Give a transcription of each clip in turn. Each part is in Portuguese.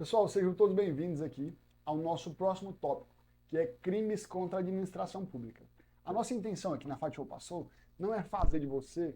Pessoal, sejam todos bem-vindos aqui ao nosso próximo tópico, que é crimes contra a administração pública. A nossa intenção aqui na Fátima Passou não é fazer de você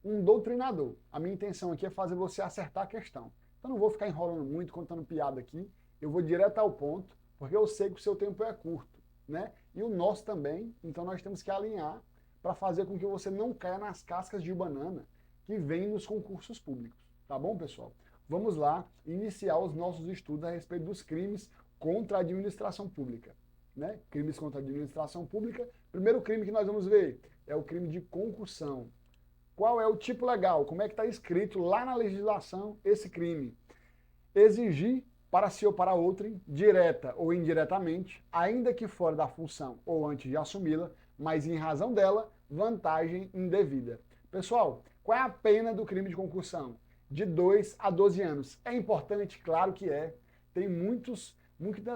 um doutrinador. A minha intenção aqui é fazer você acertar a questão. Então não vou ficar enrolando muito, contando piada aqui, eu vou direto ao ponto, porque eu sei que o seu tempo é curto, né? E o nosso também, então nós temos que alinhar para fazer com que você não caia nas cascas de banana que vem nos concursos públicos. Tá bom, pessoal? Vamos lá iniciar os nossos estudos a respeito dos crimes contra a administração pública. Né? Crimes contra a administração pública. Primeiro crime que nós vamos ver é o crime de concussão. Qual é o tipo legal? Como é que está escrito lá na legislação esse crime? Exigir para si ou para outrem, direta ou indiretamente, ainda que fora da função ou antes de assumi-la, mas em razão dela, vantagem indevida. Pessoal, qual é a pena do crime de concussão? De 2 a 12 anos. É importante? Claro que é. Tem muitas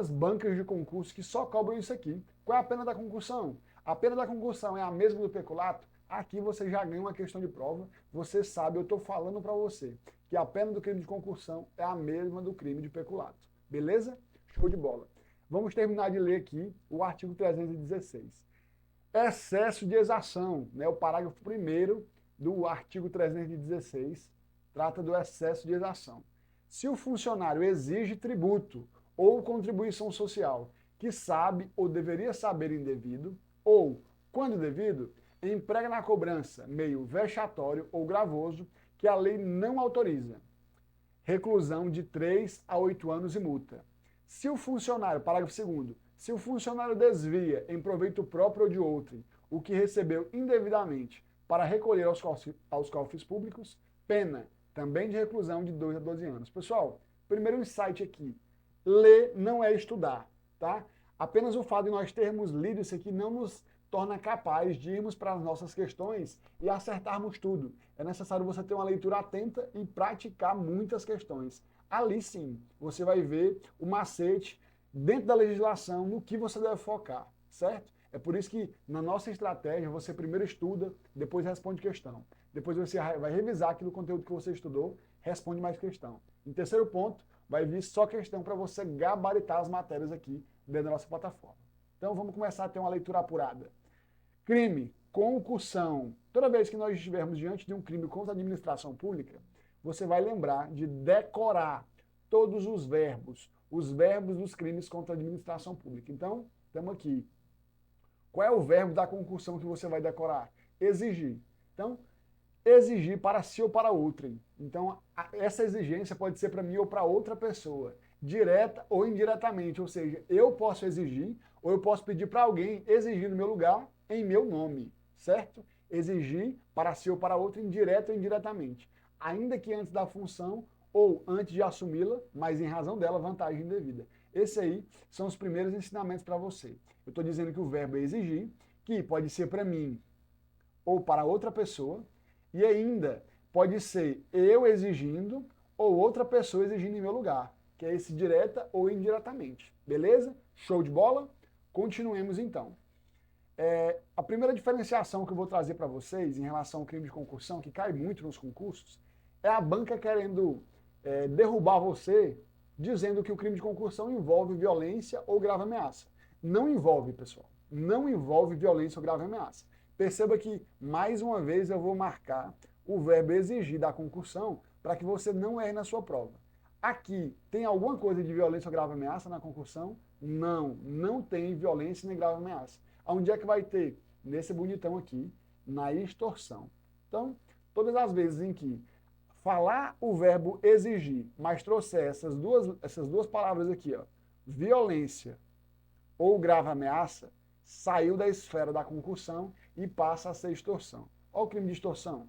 bancas de concurso que só cobram isso aqui. Qual é a pena da concussão? A pena da concussão é a mesma do peculato? Aqui você já ganha uma questão de prova. Você sabe, eu estou falando para você, que a pena do crime de concussão é a mesma do crime de peculato. Beleza? Show de bola. Vamos terminar de ler aqui o artigo 316. Excesso de exação, né? O parágrafo 1º do artigo 316 trata do excesso de exação. Se o funcionário exige tributo ou contribuição social que sabe ou deveria saber indevido, ou, quando devido, emprega na cobrança meio vexatório ou gravoso que a lei não autoriza, reclusão de 3 a 8 anos e multa. Se o funcionário, parágrafo 2º, se o funcionário desvia em proveito próprio ou de outrem o que recebeu indevidamente para recolher aos cofres públicos, pena também de reclusão de 2 a 12 anos. Pessoal, primeiro insight aqui, ler não é estudar, tá? Apenas o fato de nós termos lido isso aqui não nos torna capaz de irmos para as nossas questões e acertarmos tudo. É necessário você ter uma leitura atenta e praticar muitas questões. Ali sim, você vai ver o macete dentro da legislação no que você deve focar, certo? É por isso que na nossa estratégia você primeiro estuda, depois responde questão. Depois você vai revisar aquele conteúdo que você estudou, responde mais questão. Em terceiro ponto, vai vir só questão para você gabaritar as matérias aqui dentro da nossa plataforma. Então vamos começar a ter uma leitura apurada. Crime, concussão. Toda vez que nós estivermos diante de um crime contra a administração pública, você vai lembrar de decorar todos os verbos dos crimes contra a administração pública. Então, estamos aqui. Qual é o verbo da concussão que você vai decorar? Exigir. Então, exigir para si ou para outrem. Então, essa exigência pode ser para mim ou para outra pessoa, direta ou indiretamente. Ou seja, eu posso exigir ou eu posso pedir para alguém exigir no meu lugar em meu nome, certo? Exigir para si ou para outrem, direta ou indiretamente. Ainda que antes da função ou antes de assumi-la, mas em razão dela, vantagem indevida. Esses aí são os primeiros ensinamentos para você. Eu estou dizendo que o verbo é exigir, que pode ser para mim ou para outra pessoa, e ainda pode ser eu exigindo ou outra pessoa exigindo em meu lugar, que é esse direta ou indiretamente. Beleza? Show de bola? Continuemos então. A primeira diferenciação que eu vou trazer para vocês em relação ao crime de concussão, que cai muito nos concursos, é a banca querendo derrubar você, dizendo que o crime de concussão envolve violência ou grave ameaça. Não envolve, pessoal. Não envolve violência ou grave ameaça. Perceba que, mais uma vez, eu vou marcar o verbo exigir da concussão para que você não erre na sua prova. Aqui, tem alguma coisa de violência ou grave ameaça na concussão? Não, não tem violência nem grave ameaça. Onde é que vai ter? Nesse bonitão aqui, na extorsão. Então, todas as vezes em que falar o verbo exigir, mas trouxer essas duas palavras aqui, ó, violência ou grave ameaça, saiu da esfera da concussão e passa a ser extorsão. Olha o crime de extorsão.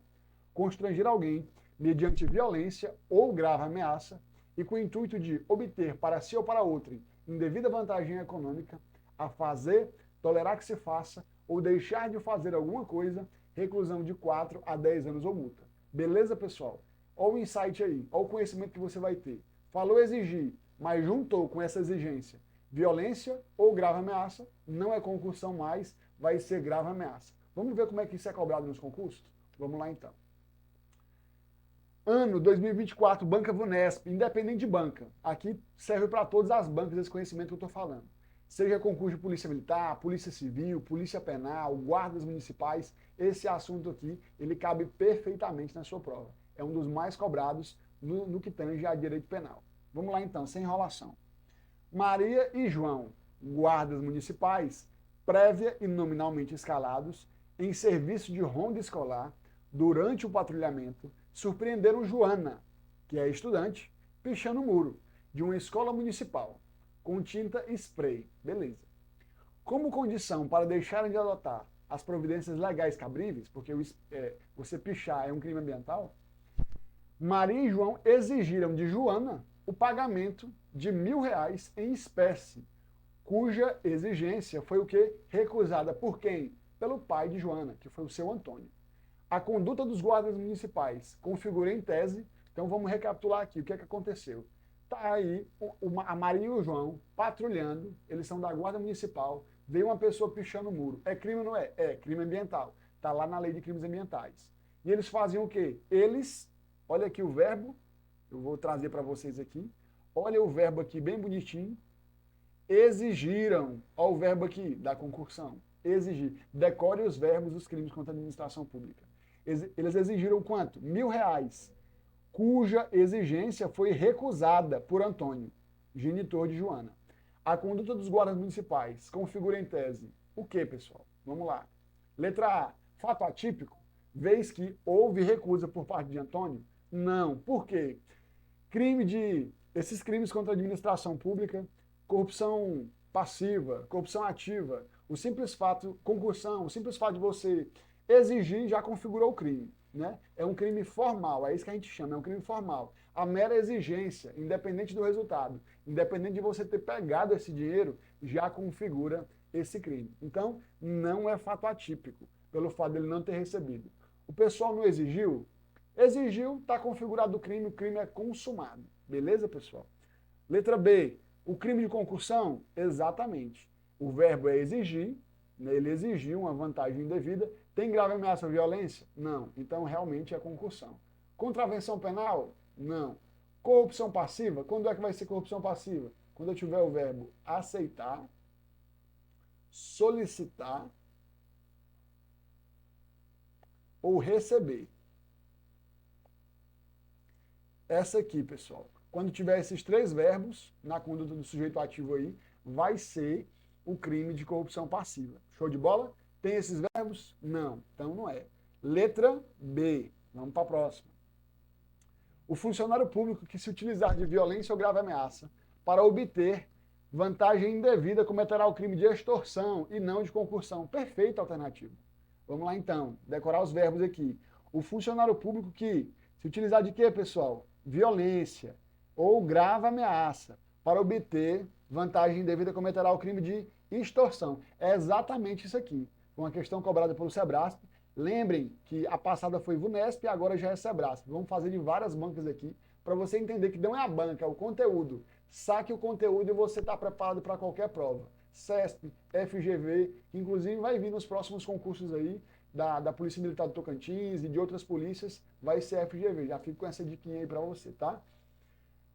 Constranger alguém mediante violência ou grave ameaça e com o intuito de obter para si ou para outrem indevida vantagem econômica, a fazer, tolerar que se faça ou deixar de fazer alguma coisa, reclusão de 4 a 10 anos ou multa. Beleza, pessoal? Olha o insight aí, olha o conhecimento que você vai ter. Falou exigir, mas juntou com essa exigência violência ou grave ameaça, não é concussão mais, vai ser grave ameaça. Vamos ver como é que isso é cobrado nos concursos? Vamos lá então. Ano 2024, Banca Vunesp, independente de banca. Aqui serve para todas as bancas esse conhecimento que eu estou falando. Seja concurso de Polícia Militar, Polícia Civil, Polícia Penal, guardas municipais, esse assunto aqui, ele cabe perfeitamente na sua prova. É um dos mais cobrados no que tange a direito penal. Vamos lá então, sem enrolação. Maria e João, guardas municipais, prévia e nominalmente escalados, em serviço de ronda escolar, durante o patrulhamento, surpreenderam Joana, que é estudante, pichando o muro de uma escola municipal, com tinta spray. Beleza. Como condição para deixarem de adotar as providências legais cabíveis, porque você pichar é um crime ambiental, Maria e João exigiram de Joana o pagamento de R$ 1.000 em espécie, cuja exigência foi o quê? Recusada por quem? Pelo pai de Joana, que foi o seu Antônio. A conduta dos guardas municipais configura em tese, então vamos recapitular aqui o que é que aconteceu. Está aí a Maria e o João patrulhando, eles são da guarda municipal, veio uma pessoa pichando o muro. É crime ou não é? É crime ambiental. Está lá na lei de crimes ambientais. E eles faziam o quê? Eles, olha aqui o verbo, eu vou trazer para vocês aqui, olha o verbo aqui bem bonitinho, exigiram, olha o verbo aqui da concursão, exigir. Decore os verbos dos crimes contra a administração pública. Eles exigiram quanto? R$ 1.000, cuja exigência foi recusada por Antônio, genitor de Joana. A conduta dos guardas municipais configura em tese o que, pessoal? Vamos lá. Letra A, fato atípico, vez que houve recusa por parte de Antônio? Não. Por quê? Esses crimes contra a administração pública, corrupção passiva, corrupção ativa, o simples fato, concursão, o simples fato de você exigir já configurou o crime. Né? É um crime formal, é isso que a gente chama, é um crime formal. A mera exigência, independente do resultado, independente de você ter pegado esse dinheiro, já configura esse crime. Então, não é fato atípico, pelo fato dele não ter recebido. O pessoal não exigiu? Exigiu, está configurado o crime é consumado. Beleza, pessoal? Letra B, o crime de concussão? Exatamente. O verbo é exigir, né? Ele exigiu uma vantagem indevida. Tem grave ameaça ou violência? Não. Então, realmente é concussão. Contravenção penal? Não. Corrupção passiva? Quando é que vai ser corrupção passiva? Quando eu tiver o verbo aceitar, solicitar ou receber. Essa aqui, pessoal. Quando tiver esses três verbos na conduta do sujeito ativo aí, vai ser o crime de corrupção passiva. Show de bola? Tem esses verbos? Não. Então não é. Letra B. Vamos para a próxima. O funcionário público que se utilizar de violência ou grave ameaça para obter vantagem indevida cometerá o crime de extorsão e não de concussão. Perfeita alternativa. Vamos lá então, decorar os verbos aqui. O funcionário público que se utilizar de quê, pessoal? Violência ou grave ameaça para obter vantagem indevida cometerá o crime de extorsão. É exatamente isso aqui. Uma questão cobrada pelo Sebrasp. Lembrem que a passada foi Vunesp e agora já é Sebrasp. Vamos fazer de várias bancas aqui para você entender que não é a banca, é o conteúdo. Saque o conteúdo e você está preparado para qualquer prova. CESP, FGV, inclusive vai vir nos próximos concursos aí da Polícia Militar do Tocantins e de outras polícias, vai ser FGV. Já fico com essa diquinha aí para você, tá?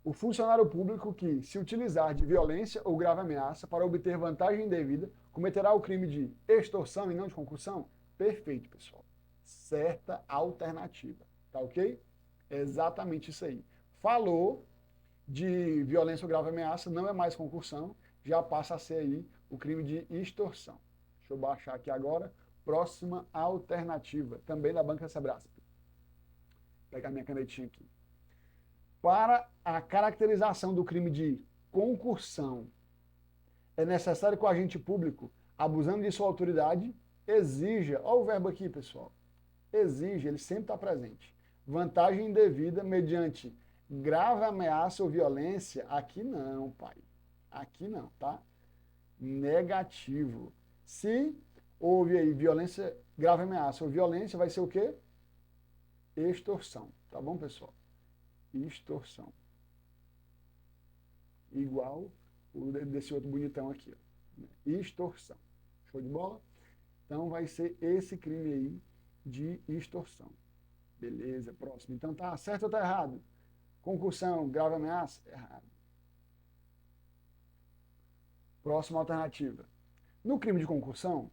O funcionário público que se utilizar de violência ou grave ameaça para obter vantagem indevida cometerá o crime de extorsão e não de concussão? Perfeito, pessoal. Certa alternativa, tá ok? É exatamente isso aí. Falou de violência ou grave ameaça, não é mais concussão, já passa a ser aí o crime de extorsão. Deixa eu baixar aqui agora. Próxima alternativa, também da Banca Sebrasp. Vou pegar minha canetinha aqui. Para a caracterização do crime de concursão, é necessário que o agente público, abusando de sua autoridade, exija, olha o verbo aqui, pessoal, exige, ele sempre está presente, vantagem indevida mediante grave ameaça ou violência. Aqui não, pai, aqui não, tá? Negativo. Se houve aí violência, grave ameaça ou violência, vai ser o quê? Extorsão, tá bom, pessoal? Extorsão. Igual o desse outro bonitão aqui, ó. Extorsão. Show de bola? Então vai ser esse crime aí de extorsão. Beleza, próximo. Então tá certo ou tá errado? Concussão, grave ameaça? Errado. Próxima alternativa. No crime de concussão,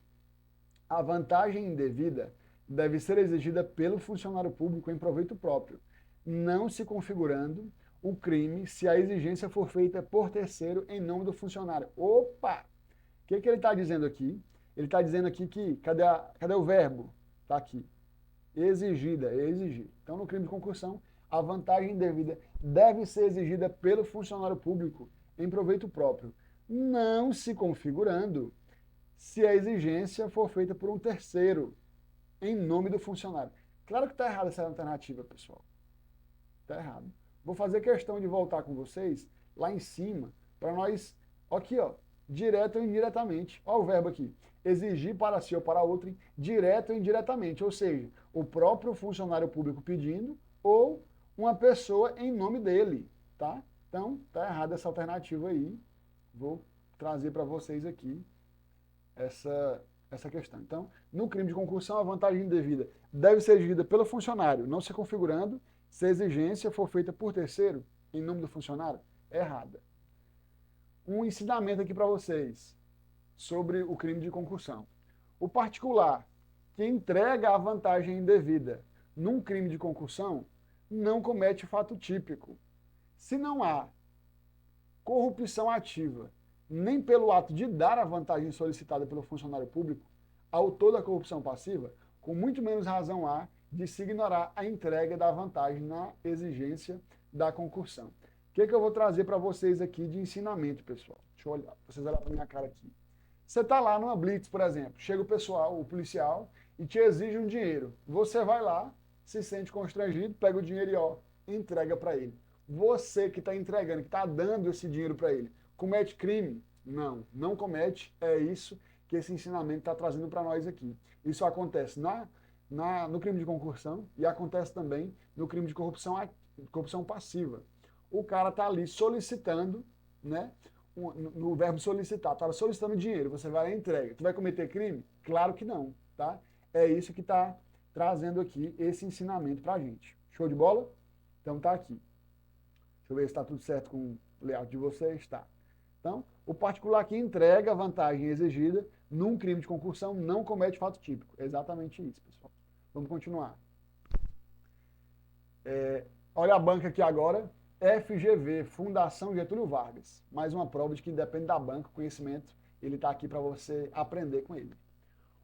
a vantagem indevida deve ser exigida pelo funcionário público em proveito próprio, não se configurando o crime se a exigência for feita por terceiro em nome do funcionário. Opa! O que ele está dizendo aqui? Ele está dizendo aqui que, cadê o verbo? Está aqui. Exigida, exigir. Então, no crime de concussão, a vantagem indevida deve ser exigida pelo funcionário público em proveito próprio, não se configurando se a exigência for feita por um terceiro em nome do funcionário. Claro que está errada essa alternativa, pessoal. Está errado. Vou fazer questão de voltar com vocês lá em cima para nós, aqui ó, direto ou indiretamente. Olha o verbo aqui. Exigir para si ou para outrem, direto ou indiretamente. Ou seja, o próprio funcionário público pedindo ou uma pessoa em nome dele, tá? Então, tá errada essa alternativa aí. Vou trazer para vocês aqui essa questão. Então, no crime de concussão, a vantagem indevida deve ser exigida pelo funcionário, não se configurando se a exigência for feita por terceiro em nome do funcionário. É errada. Um ensinamento aqui para vocês sobre o crime de concussão. O particular que entrega a vantagem indevida num crime de concussão não comete fato típico. Se não há corrupção ativa, nem pelo ato de dar a vantagem solicitada pelo funcionário público, autor da corrupção passiva, com muito menos razão há de se ignorar a entrega da vantagem na exigência da concussão. O que eu vou trazer para vocês aqui de ensinamento, pessoal? Deixa eu olhar, vocês olharem para minha cara aqui. Você está lá numa blitz, por exemplo, chega o pessoal, o policial, e te exige um dinheiro. Você vai lá, se sente constrangido, pega o dinheiro e ó, entrega para ele. Você que está entregando, que está dando esse dinheiro para ele, comete crime? Não, não comete. É isso que esse ensinamento está trazendo para nós aqui. Isso acontece no crime de concussão e acontece também no crime de corrupção passiva. O cara está ali solicitando, né? No verbo solicitar, estava solicitando dinheiro, você vai lá e entrega. Tu vai cometer crime? Claro que não, tá? É isso que está trazendo aqui esse ensinamento para a gente. Show de bola? Então tá aqui. Deixa eu ver se está tudo certo com o layout de vocês. Tá. Então, o particular que entrega a vantagem exigida num crime de concussão não comete fato típico. É exatamente isso, pessoal. Vamos continuar. Olha a banca aqui agora. FGV, Fundação Getúlio Vargas. Mais uma prova de que depende da banca, o conhecimento, ele está aqui para você aprender com ele.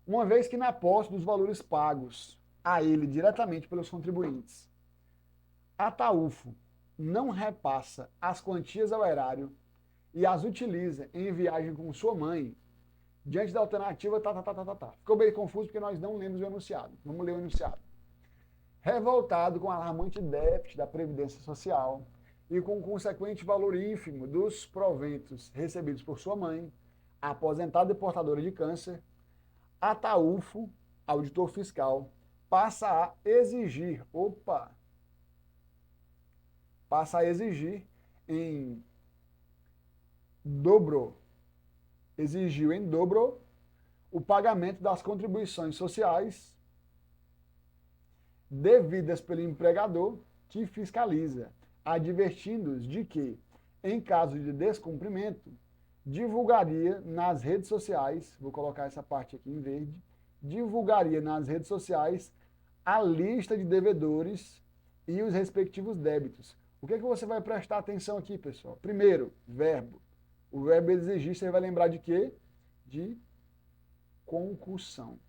Uma vez que na posse dos valores pagos a ele diretamente pelos contribuintes, a TAUFO não repassa as quantias ao erário e as utiliza em viagem com sua mãe, diante da alternativa, Ficou bem confuso porque nós não lemos o enunciado. Vamos ler o enunciado. Revoltado com o alarmante déficit da Previdência Social e com o consequente valor ínfimo dos proventos recebidos por sua mãe, aposentada e portadora de câncer, a TAUFO, auditor fiscal, passa a exigir em dobro, exigiu em dobro o pagamento das contribuições sociais devidas pelo empregador que fiscaliza, advertindo-os de que, em caso de descumprimento, divulgaria nas redes sociais, vou colocar essa parte aqui em verde, divulgaria nas redes sociais a lista de devedores e os respectivos débitos. O que você vai prestar atenção aqui, pessoal? Primeiro, verbo. O verbo exigir, você vai lembrar de quê? De concussão.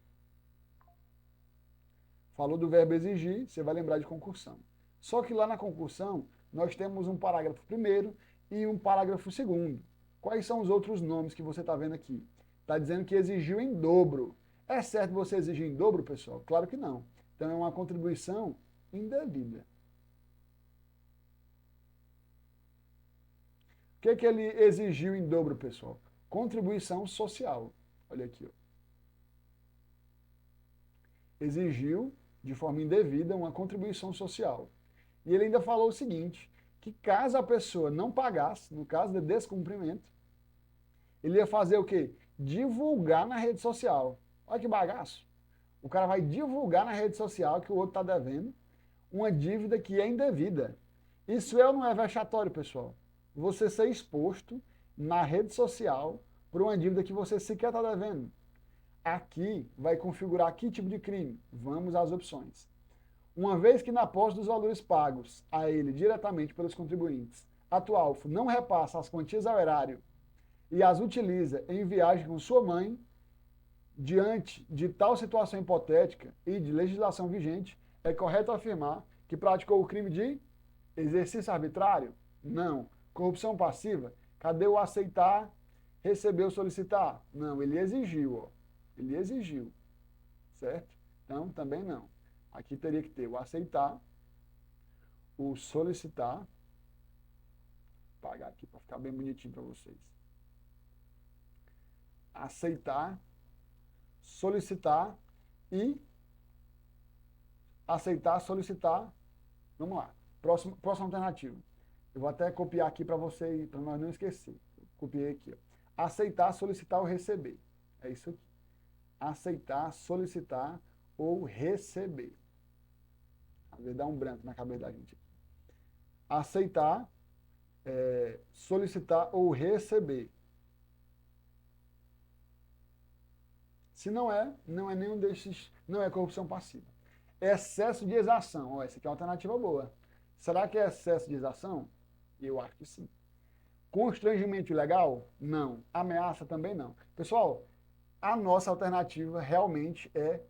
Falou do verbo exigir, você vai lembrar de concussão. Só que lá na concussão, nós temos um parágrafo primeiro e um parágrafo segundo. Quais são os outros nomes que você está vendo aqui? Está dizendo que exigiu em dobro. É certo você exigir em dobro, pessoal? Claro que não. Então é uma contribuição indevida. O que ele exigiu em dobro, pessoal? Contribuição social. Olha aqui. Ó. Exigiu, de forma indevida, uma contribuição social. E ele ainda falou o seguinte, que caso a pessoa não pagasse, no caso de descumprimento, ele ia fazer o quê? Divulgar na rede social. Olha que bagaço. O cara vai divulgar na rede social que o outro está devendo uma dívida que é indevida. Isso é ou não é vexatório, pessoal? Você ser exposto na rede social por uma dívida que você sequer está devendo. Aqui vai configurar que tipo de crime? Vamos às opções. Uma vez que na posse dos valores pagos a ele diretamente pelos contribuintes, a Atualfo não repassa as quantias ao erário e as utiliza em viagem com sua mãe, diante de tal situação hipotética e de legislação vigente, é correto afirmar que praticou o crime de exercício arbitrário? Não. Corrupção passiva? Cadê o aceitar, receber ou solicitar? Não, ele exigiu, ó. Ele exigiu, certo? Então, também não. Aqui teria que ter o aceitar, o solicitar, vou pagar aqui para ficar bem bonitinho para vocês. Aceitar, solicitar e aceitar, solicitar. Vamos lá. Próxima alternativa. Eu vou até copiar aqui para vocês, para nós não esquecer. Copiei aqui, ó. Aceitar, solicitar ou receber. É isso aqui. Aceitar, solicitar ou receber. Às vezes dá um branco na cabeça da gente. Aceitar, solicitar ou receber. Se não é nenhum desses, não é corrupção passiva. Excesso de exação. Ó, essa aqui é uma alternativa boa. Será que é excesso de exação? Eu acho que sim. Constrangimento ilegal? Não. Ameaça também não. Pessoal, a nossa alternativa realmente é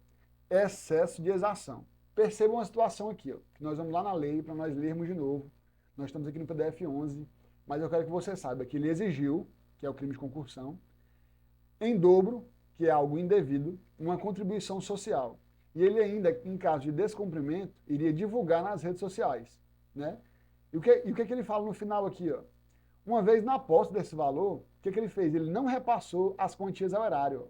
excesso de exação. Percebam a situação aqui, ó, que nós vamos lá na lei para nós lermos de novo. Nós estamos aqui no PDF 11, mas eu quero que você saiba que ele exigiu, que é o crime de concussão, em dobro, que é algo indevido, uma contribuição social. E ele ainda, em caso de descumprimento, iria divulgar nas redes sociais, né? E o que ele fala no final aqui, ó? Uma vez na posse desse valor, o que ele fez? Ele não repassou as quantias ao erário.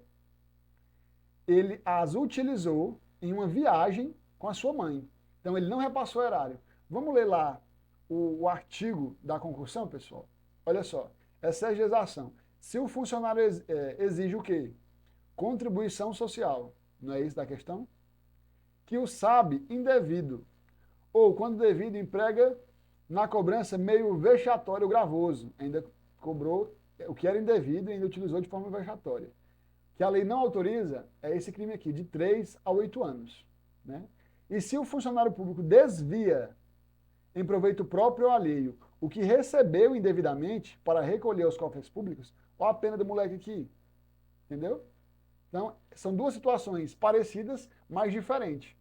Ele as utilizou em uma viagem com a sua mãe. Então, ele não repassou o erário. Vamos ler lá o artigo da concussão, pessoal? Olha só. Excesso de exação. Se o funcionário exige o quê? Contribuição social. Não é isso da questão? Que o sabe indevido. Ou, quando devido, emprega na cobrança meio vexatório ou gravoso. Ainda cobrou o que era indevido e ainda utilizou de forma vexatória. Que a lei não autoriza é esse crime aqui, de 3 a 8 anos. Né? E se o funcionário público desvia em proveito próprio ou alheio o que recebeu indevidamente para recolher aos cofres públicos, olha a pena do moleque aqui. Entendeu? Então, são duas situações parecidas, mas diferentes.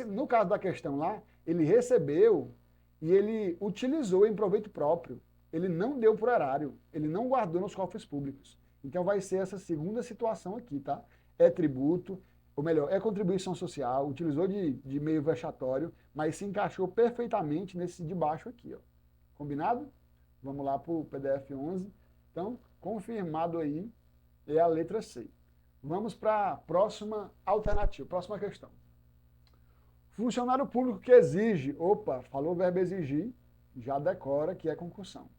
No caso da questão lá, ele recebeu e ele utilizou em proveito próprio. Ele não deu por erário, ele não guardou nos cofres públicos. Então vai ser essa segunda situação aqui, tá? É tributo, ou melhor, é contribuição social, utilizou de meio vexatório, mas se encaixou perfeitamente nesse de baixo aqui, ó. Combinado? Vamos lá para o PDF 11. Então, confirmado aí, é a letra C. Vamos para a próxima alternativa, próxima questão. Funcionário público que exige, opa, falou o verbo exigir, já decora que é concussão.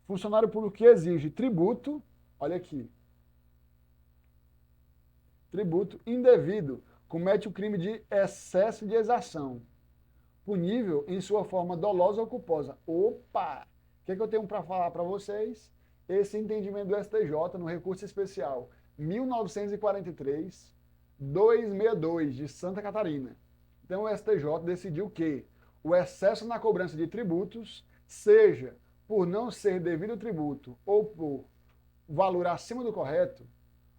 Funcionário público que exige tributo, olha aqui, tributo indevido, comete o crime de excesso de exação, punível em sua forma dolosa ou culposa. Opa! O que eu tenho para falar para vocês? Esse entendimento do STJ no recurso especial 1943-262 de Santa Catarina. Então o STJ decidiu que o excesso na cobrança de tributos, seja por não ser devido tributo ou por valor acima do correto,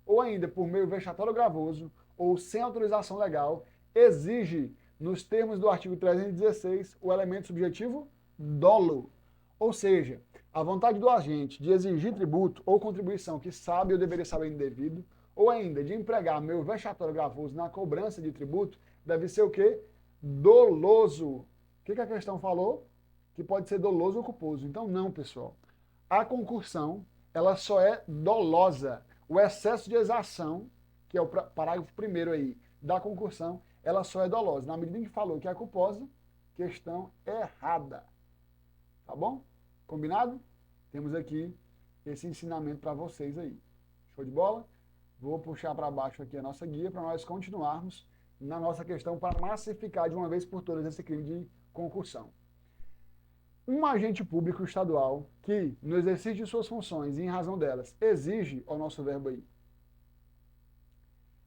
ou ainda por meio vexatório ou gravoso, ou sem autorização legal, exige, nos termos do artigo 316, o elemento subjetivo dolo. Ou seja, a vontade do agente de exigir tributo ou contribuição que sabe ou deveria saber indevido, ou ainda de empregar meio vexatório ou gravoso na cobrança de tributo, deve ser o quê? Doloso. O que a questão falou? Que pode ser doloso ou culposo. Então não, pessoal. A concussão, ela só é dolosa. O excesso de exação, que é o parágrafo primeiro aí da concussão, ela só é dolosa. Na medida em que falou que é culposa, questão errada. Tá bom? Combinado? Temos aqui esse ensinamento para vocês aí. Show de bola? Vou puxar para baixo aqui a nossa guia para nós continuarmos na nossa questão para massificar de uma vez por todas esse crime de concussão. Um agente público estadual que, no exercício de suas funções e em razão delas, exige, ao nosso verbo aí,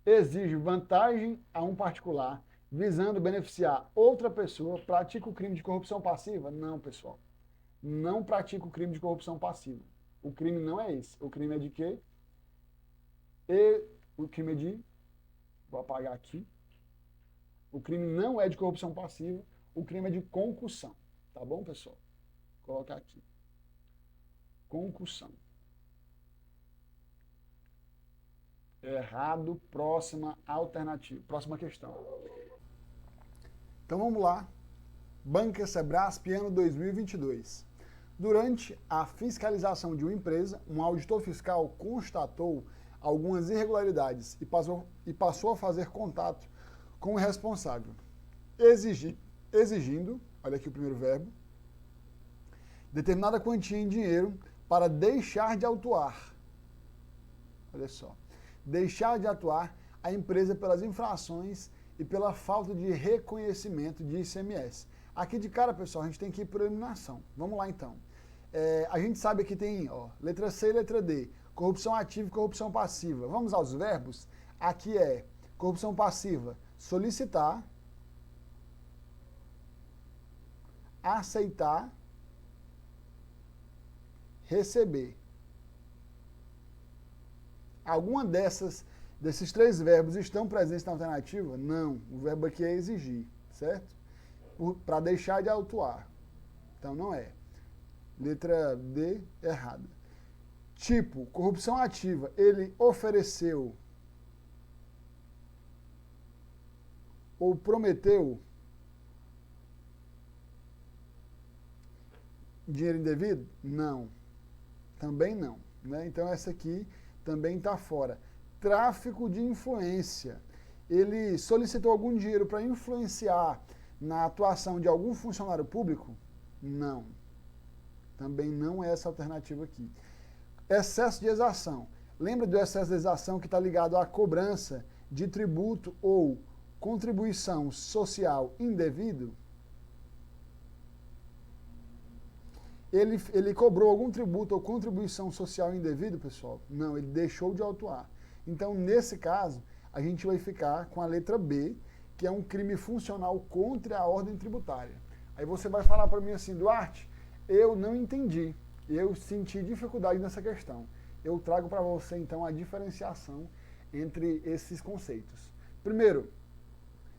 exige vantagem a um particular, visando beneficiar outra pessoa, pratica o crime de corrupção passiva? Não, pessoal. Não pratica o crime de corrupção passiva. O crime não é esse. O crime é de quê? O crime é de... Vou apagar aqui. O crime não é de corrupção passiva. O crime é de concussão. Tá bom, pessoal? Vou colocar aqui. Concussão. Errado. Próxima alternativa. Próxima questão. Então vamos lá. Banca Sebrasp, ano 2022. Durante a fiscalização de uma empresa, um auditor fiscal constatou algumas irregularidades e passou a fazer contato com o responsável, exigindo, olha aqui o primeiro verbo, determinada quantia em dinheiro para deixar de atuar. Olha só. Deixar de atuar a empresa pelas infrações e pela falta de reconhecimento de ICMS. Aqui de cara, pessoal, a gente tem que ir por eliminação. Vamos lá, então. A gente sabe que tem, ó, letra C e letra D, corrupção ativa e corrupção passiva. Vamos aos verbos? Aqui é corrupção passiva, solicitar, aceitar, receber. Alguma desses três verbos estão presentes na alternativa? Não. O verbo aqui é exigir, certo? Para deixar de autuar. Então não é. Letra D, errada. Tipo, corrupção ativa. Ele ofereceu ou prometeu dinheiro indevido? Não. Também não. Né? Então essa aqui também está fora. Tráfico de influência. Ele solicitou algum dinheiro para influenciar na atuação de algum funcionário público? Não. Também não é essa alternativa aqui. Excesso de exação. Lembra do excesso de exação que está ligado à cobrança de tributo ou contribuição social indevido? Ele cobrou algum tributo ou contribuição social indevido, pessoal? Não, ele deixou de autuar. Então, nesse caso, a gente vai ficar com a letra B, que é um crime funcional contra a ordem tributária. Aí você vai falar para mim assim, Duarte, eu não entendi, eu senti dificuldade nessa questão. Eu trago para você, então, a diferenciação entre esses conceitos. Primeiro,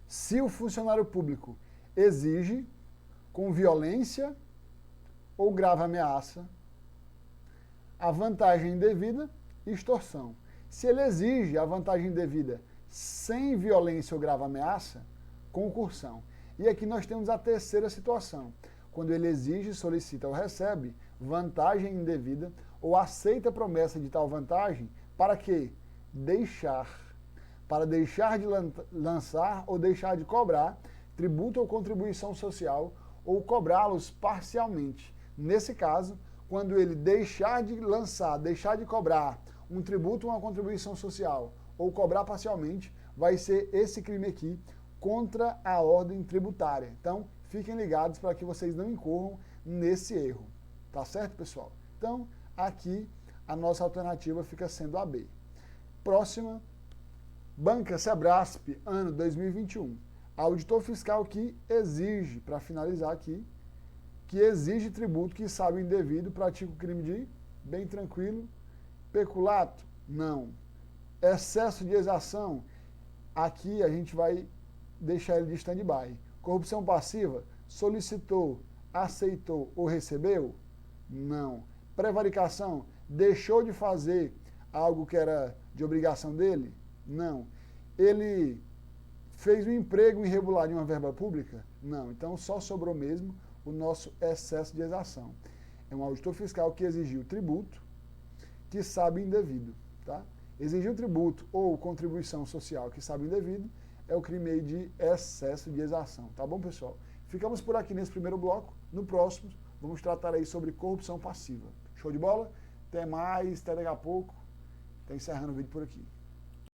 se o funcionário público exige com violência ou grave ameaça, a vantagem indevida e extorsão. Se ele exige a vantagem indevida sem violência ou grave ameaça, concussão. E aqui nós temos a terceira situação, quando ele exige, solicita ou recebe vantagem indevida ou aceita a promessa de tal vantagem para quê? Para deixar de lançar ou deixar de cobrar tributo ou contribuição social ou cobrá-los parcialmente. Nesse caso, quando ele deixar de lançar, deixar de cobrar um tributo ou uma contribuição social ou cobrar parcialmente, vai ser esse crime aqui contra a ordem tributária. Então, fiquem ligados para que vocês não incorram nesse erro. Tá certo, pessoal? Então, aqui a nossa alternativa fica sendo a B. Próxima, Banca Sebrasp, ano 2021. Auditor fiscal que exige, para finalizar aqui, que exige tributo que sabe indevido, pratica o crime de bem tranquilo. Peculato? Não. Excesso de exação? Aqui a gente vai deixar ele de stand-by. Corrupção passiva? Solicitou, aceitou ou recebeu? Não. Prevaricação? Deixou de fazer algo que era de obrigação dele? Não. Ele fez um emprego irregular em uma verba pública? Não. Então só sobrou mesmo o nosso excesso de exação. É um auditor fiscal que exigiu tributo que sabe indevido. Tá? Exigiu tributo ou contribuição social que sabe indevido é o crime aí de excesso de exação. Tá bom, pessoal? Ficamos por aqui nesse primeiro bloco. No próximo, vamos tratar aí sobre corrupção passiva. Show de bola? Até mais, até daqui a pouco. Estou encerrando o vídeo por aqui.